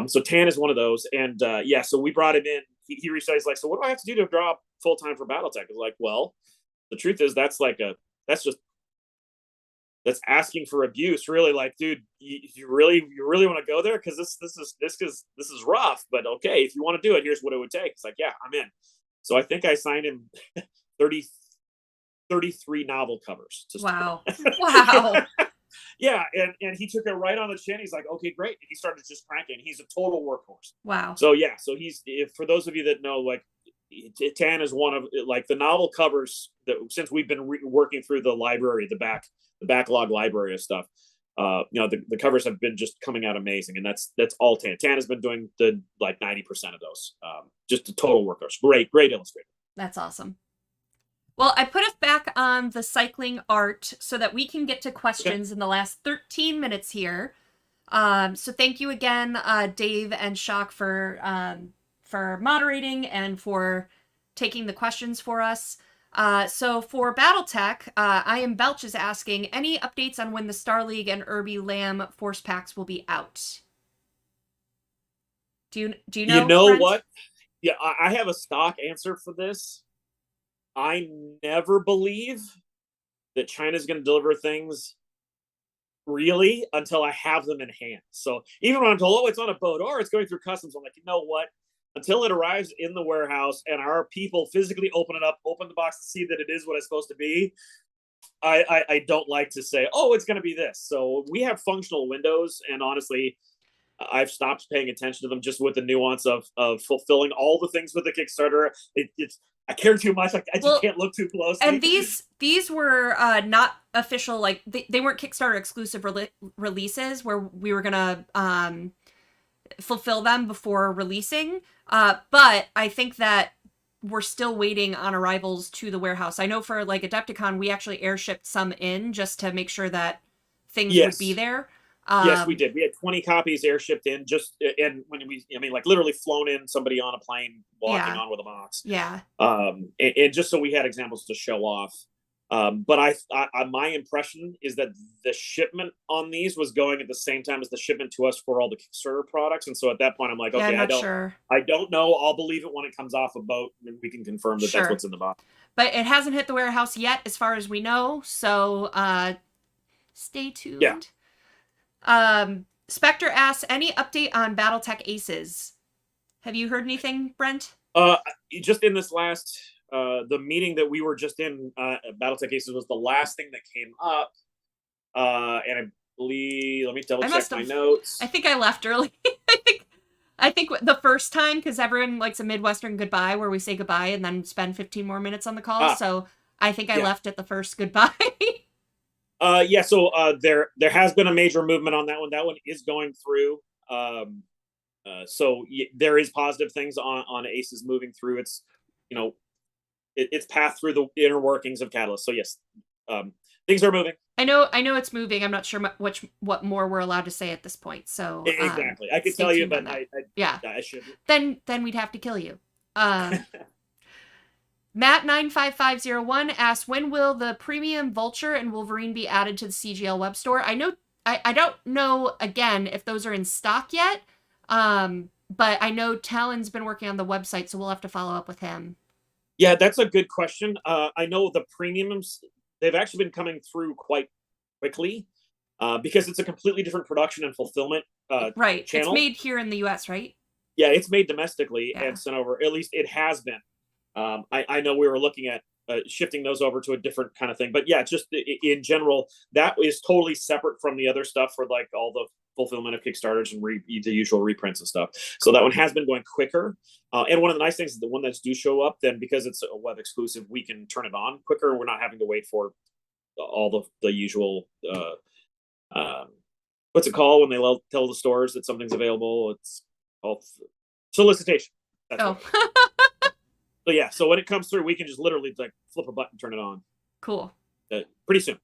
So Tan is one of those, and yeah, so we brought him in. He reached out. He's like, "So what do I have to do to draw full time for BattleTech?" I was like, "Well, the truth is that's asking for abuse, really. Like, dude, you really want to go there? Because this is rough. But okay, if you want to do it, here's what it would take." It's like, yeah, I'm in. So I think I signed him 33 novel covers. Wow. Wow. Yeah, and he took it right on the chin. He's like, okay, great. And he started just cranking. He's a total workhorse. Wow. So yeah, so for those of you that know, like, Tan is one of like the novel covers that since we've been working through the library, the backlog library of stuff. The covers have been just coming out amazing, and that's all Tan. Tan has been doing the like 90% of those. Just a total workhorse. Great illustrator. That's awesome. Well, I put us back on the cycling art so that we can get to questions in the last 13 minutes here. So thank you again, Dave and Shock, for moderating and for taking the questions for us. So for BattleTech, I Am Belch is asking, any updates on when the Star League and Irby Lamb force packs will be out? Do you know? You know Brent? what? Yeah, I have a stock answer for this. I never believe that China's going to deliver things really until I have them in hand. So even when I'm told, oh, it's on a boat or it's going through customs, I'm like, you know what? Until it arrives in the warehouse and our people physically open the box to see that it is what it's supposed to be, I don't like to say, oh, it's going to be this. So we have functional windows, and honestly, I've stopped paying attention to them just with the nuance of fulfilling all the things with the Kickstarter. I care too much. I just can't look too closely. And these were not official, like they weren't Kickstarter exclusive releases where we were gonna fulfill them before releasing. But I think that we're still waiting on arrivals to the warehouse. I know for like Adepticon, we actually airshipped some in just to make sure that things would be there. Yes, we did. We had 20 copies airshipped in and when like literally flown in, somebody on a plane walking on with a box. Yeah. And just so we had examples to show off. But my impression is that the shipment on these was going at the same time as the shipment to us for all the Kickstarter products. And so at that point, I'm like, okay, I don't know. I'll believe it when it comes off a boat and we can confirm that that's what's in the box. But it hasn't hit the warehouse yet, as far as we know. So stay tuned. Yeah. Spectre asks, any update on BattleTech Aces? Have you heard anything, Brent? Just in this last the meeting that we were just in, BattleTech Aces was the last thing that came up. And I believe, let me double check my notes. I think I left early. I think the first time, because everyone likes a Midwestern goodbye where we say goodbye and then spend 15 more minutes on the call. So I think I left at the first goodbye. So there has been a major movement on that one. That one is going through. So there is positive things on Aces moving through. It's it's path through the inner workings of Catalyst. So yes, things are moving. I know it's moving. I'm not sure what more we're allowed to say at this point. So exactly, I could tell you, but I shouldn't. Then we'd have to kill you. Matt95501 asks, when will the premium Vulture and Wolverine be added to the CGL web store? I don't know, again, if those are in stock yet, but I know Talon's been working on the website, so we'll have to follow up with him. Yeah, that's a good question. I know the premiums, they've actually been coming through quite quickly because it's a completely different production and fulfillment right. channel. It's made here in the US, right? Yeah, it's made domestically Yeah. and sent over. At least it has been. I know we were looking at shifting those over to a different kind of thing. But yeah, just in general, that is totally separate from the other stuff for like all the fulfillment of Kickstarters and the usual reprints and stuff. So that one has been going quicker. And one of the nice things is the one that's do show up, then because it's a web exclusive, we can turn it on quicker. We're not having to wait for all the usual, what's it called when they tell the stores that something's available? It's called solicitation. That's oh. So yeah, so when it comes through, we can just literally like flip a button, turn it on. Cool. Pretty soon.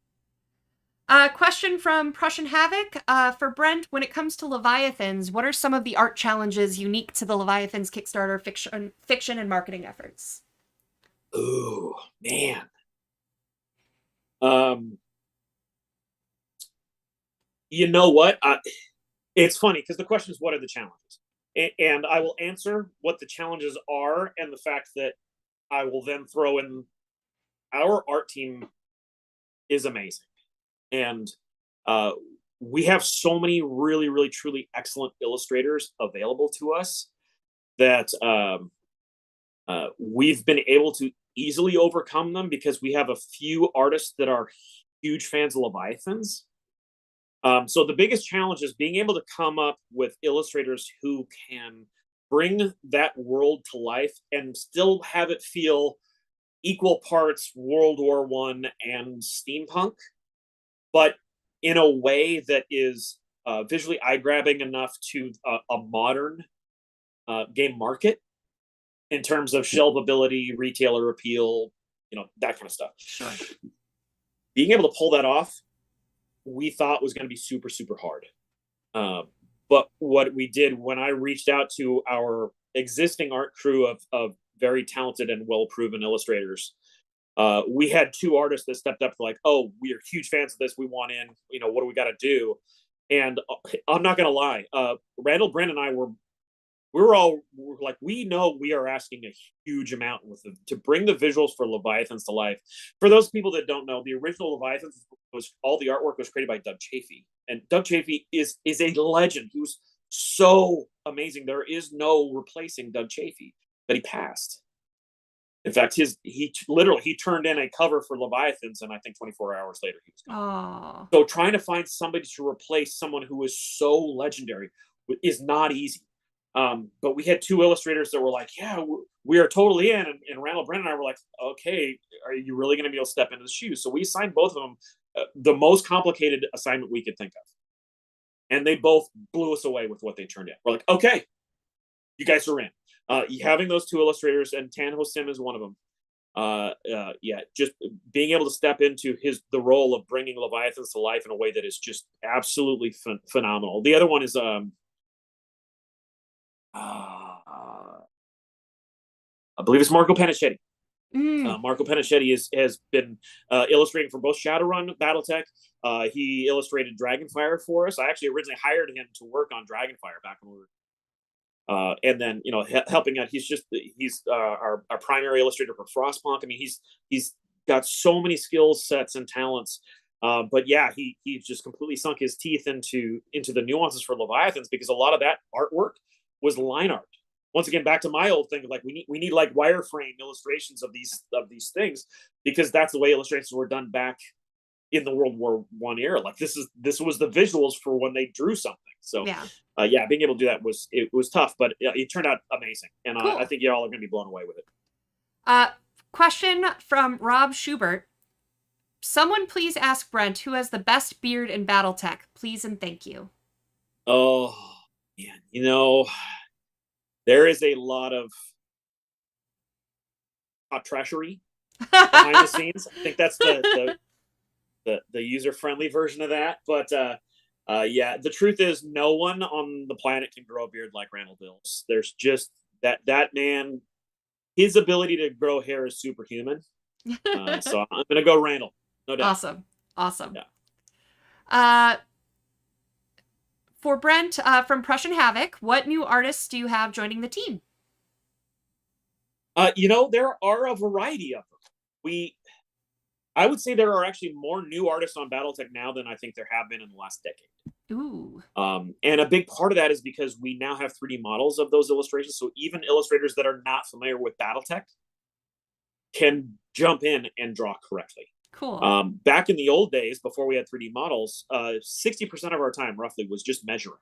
Question from Prussian Havoc. For Brent, when it comes to Leviathans, what are some of the art challenges unique to the Leviathans Kickstarter fiction and marketing efforts? Ooh, man. You know what? It's funny because the question is, what are the challenges? And I will answer what the challenges are, and the fact that I will then throw in our art team is amazing. And we have so many really, really, truly excellent illustrators available to us that we've been able to easily overcome them because we have a few artists that are huge fans of Leviathans. So the biggest challenge is being able to come up with illustrators who can bring that world to life and still have it feel equal parts World War I and steampunk, but in a way that is visually eye-grabbing enough to a modern game market in terms of shelvability, retailer appeal, that kind of stuff. Sure. Being able to pull that off, we thought was going to be super, super hard. But what we did when I reached out to our existing art crew of very talented and well-proven illustrators, we had two artists that stepped up like, oh, we are huge fans of this. We want in, what do we got to do? And I'm not going to lie. Randall, Brent, and I we're like, we know we are asking a huge amount to bring the visuals for Leviathans to life. For those people that don't know, the original Leviathans all the artwork was created by Doug Chafee, and Doug Chafee is a legend. He was so amazing. There is no replacing Doug Chafee, but he passed. In fact, he turned in a cover for Leviathans, and I think 24 hours later he was gone. So trying to find somebody to replace someone who is so legendary is not easy. But we had two illustrators that were like, yeah, we are totally in. And Randall, Brent, and I were like, okay, are you really going to be able to step into the shoes? So we assigned both of them the most complicated assignment we could think of. And they both blew us away with what they turned in. We're like, okay, you guys are in. Having those two illustrators, and Tan Ho Sim is one of them. Just being able to step into the role of bringing Leviathans to life in a way that is just absolutely phenomenal. The other one is I believe it's Marco Panichetti. Marco Panichetti has been illustrating for both Shadowrun, Battletech. He illustrated Dragonfire for us. I actually originally hired him to work on Dragonfire back when we were, and then helping out. He's our primary illustrator for Frostpunk. I mean, he's got so many skill sets and talents. But yeah, he just completely sunk his teeth into the nuances for Leviathans, because a lot of that artwork was line art. Once again, back to my old thing, like we need like wireframe illustrations of these things, because that's the way illustrations were done back in the World War I era. Like this was the visuals for when they drew something. So being able to do that was tough, but it turned out amazing, and cool. I think y'all are going to be blown away with it. Question from Rob Schubert. Someone please ask Brent who has the best beard in Battletech, please and thank you. Oh man, there is a lot of hot trashery behind the scenes. I think that's the user-friendly version of that. But the truth is, no one on the planet can grow a beard like Randall Bills. There's just that man. His ability to grow hair is superhuman. So I'm gonna go Randall, no doubt. Awesome. Yeah. for Brent, from Prussian Havoc, what new artists do you have joining the team? There are a variety of them. I would say there are actually more new artists on BattleTech now than I think there have been in the last decade. Ooh. And a big part of that is because we now have 3D models of those illustrations. So even illustrators that are not familiar with BattleTech can jump in and draw correctly. Cool. Back in the old days, before we had 3D models, 60% of our time roughly was just measuring,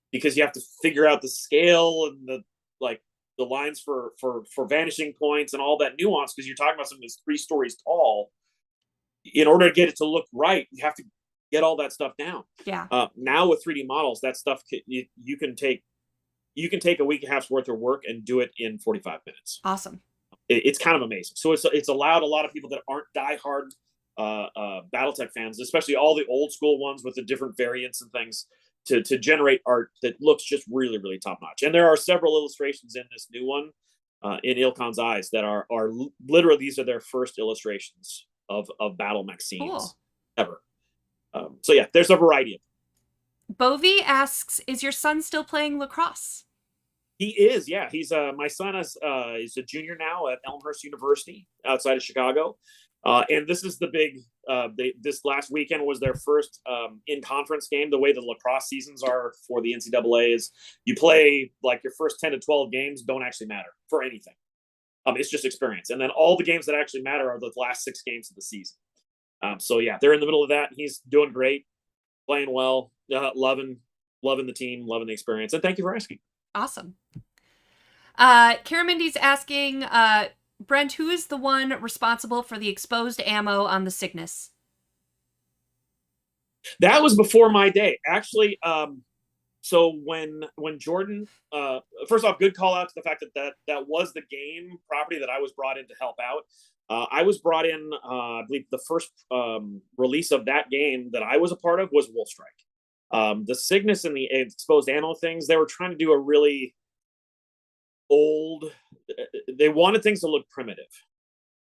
because you have to figure out the scale and the lines for vanishing points and all that nuance, because you're talking about something that's 3 stories tall. In order to get it to look right, you have to get all that stuff down. Yeah. Now with 3D models, that stuff you can take a week and a half's worth of work and do it in 45 minutes. Awesome. It's kind of amazing. So it's allowed a lot of people that aren't diehard BattleTech fans, especially all the old school ones with the different variants and things, to generate art that looks just really, really top notch. And there are several illustrations in this new one, in Ilkon's Eyes, that are literally, these are their first illustrations of battle mech scenes ever. So yeah, there's a variety of them. Bovie asks, is your son still playing lacrosse? He is, yeah. He's my son is a junior now at Elmhurst University outside of Chicago, and this is the big. This last weekend was their first in-conference game. The way the lacrosse seasons are for the NCAA is you play like your first 10 to 12 games don't actually matter for anything. It's just experience, and then all the games that actually matter are the last 6 games of the season. So yeah, they're in the middle of that. He's doing great, playing well, loving the team, loving the experience, and thank you for asking. Awesome. Kara Mindy's asking, Brent, who is the one responsible for the exposed ammo on the Cygnus? That was before my day, actually. So when Jordan, first off, good call out to the fact that was the game property that I was brought in to help out. I was brought in, I believe the first release of that game that I was a part of was Wolfstrike. The Cygnus and the exposed ammo things, they were trying to do a really old, they wanted things to look primitive.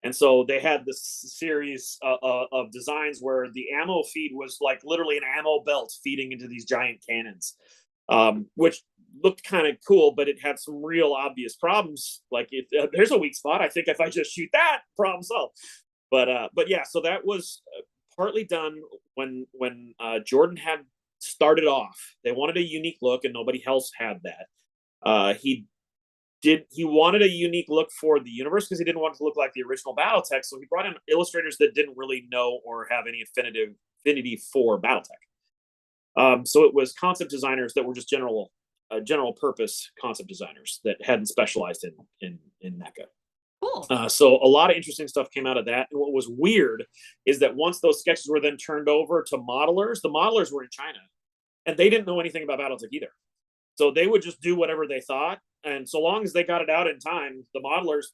And so they had this series of designs where the ammo feed was like literally an ammo belt feeding into these giant cannons, which looked kind of cool, but it had some real obvious problems. Like, there's a weak spot, I think if I just shoot that, problem solved. But yeah, so that was partly done when Jordan had started off. They wanted a unique look, and nobody else had that. He wanted a unique look for the universe because he didn't want it to look like the original BattleTech. So he brought in illustrators that didn't really know or have any affinity for BattleTech. So it was concept designers that were just general purpose concept designers that hadn't specialized in mecha. Cool. So a lot of interesting stuff came out of that. And what was weird is that once those sketches were then turned over to modelers, the modelers were in China, and they didn't know anything about BattleTech either. So they would just do whatever they thought. And so long as they got it out in time, the modelers,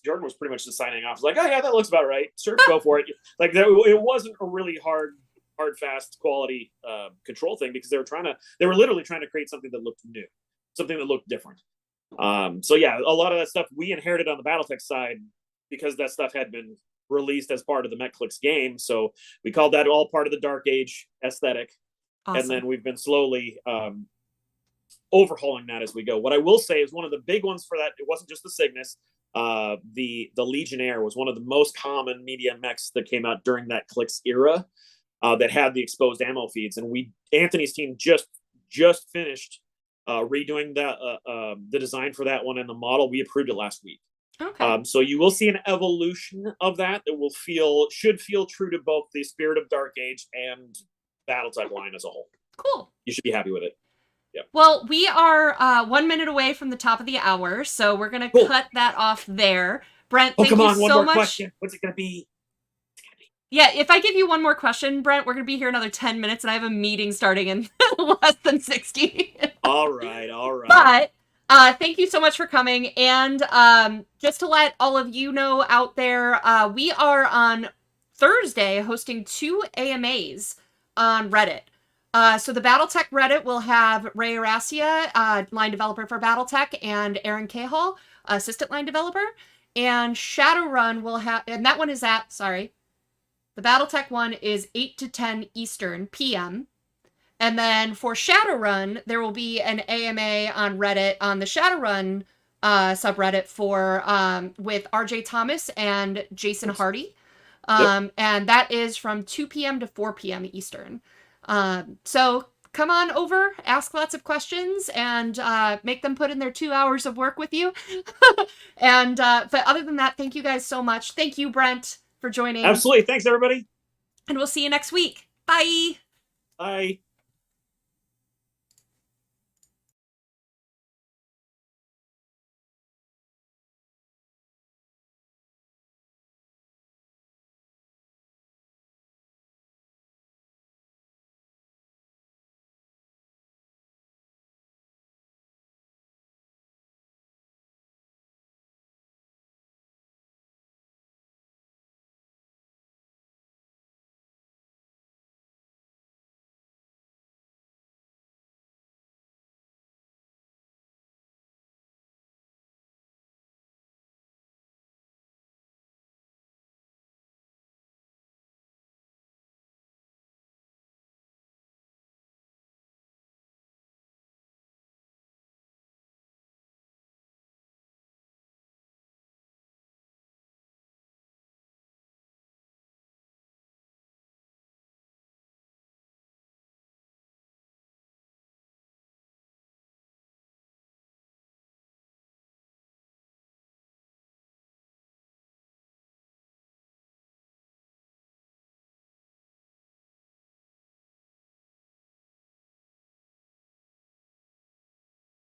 Jordan was pretty much just signing off. Like, oh yeah, that looks about right. Sure, go for it. Like, it wasn't a really hard, fast quality control thing, because they were literally trying to create something that looked new, something that looked different. So yeah, a lot of that stuff we inherited on the BattleTech side because that stuff had been released as part of the MechClicks game. So we called that all part of the Dark Age aesthetic. Awesome. And then we've been slowly overhauling that as we go. What I will say is one of the big ones for that, it wasn't just the Cygnus. The Legionnaire was one of the most common media mechs that came out during that Clicks era, that had the exposed ammo feeds. And Anthony's team just finished redoing the design for that one, and the model we approved it last week. Okay. So you will see an evolution of that should feel true to both the Spirit of Dark Age and BattleTech line as a whole. Cool. You should be happy with it. Yeah. Well, we are 1 minute away from the top of the hour, so we're gonna cut that off there. Brent, thank you so much. One more question. What's it gonna be? Yeah, if I give you one more question, Brent, we're going to be here another 10 minutes, and I have a meeting starting in less than 60. All right. But thank you so much for coming. And just to let all of you know out there, we are on Thursday hosting 2 AMAs on Reddit. So the BattleTech Reddit will have Ray Aracia, line developer for BattleTech, and Aaron Cahall, assistant line developer. And Shadowrun will have, and that one is the BattleTech one is 8 to 10 Eastern PM. And then for Shadowrun, there will be an AMA on Reddit on the Shadowrun subreddit for with RJ Thomas and Jason Hardy. And that is from 2 p.m. to 4 p.m. Eastern. So come on over, ask lots of questions, and make them put in their 2 hours of work with you. And but other than that, thank you guys so much. Thank you, Brent, for joining. Absolutely. Thanks, everybody. And we'll see you next week. Bye. Bye.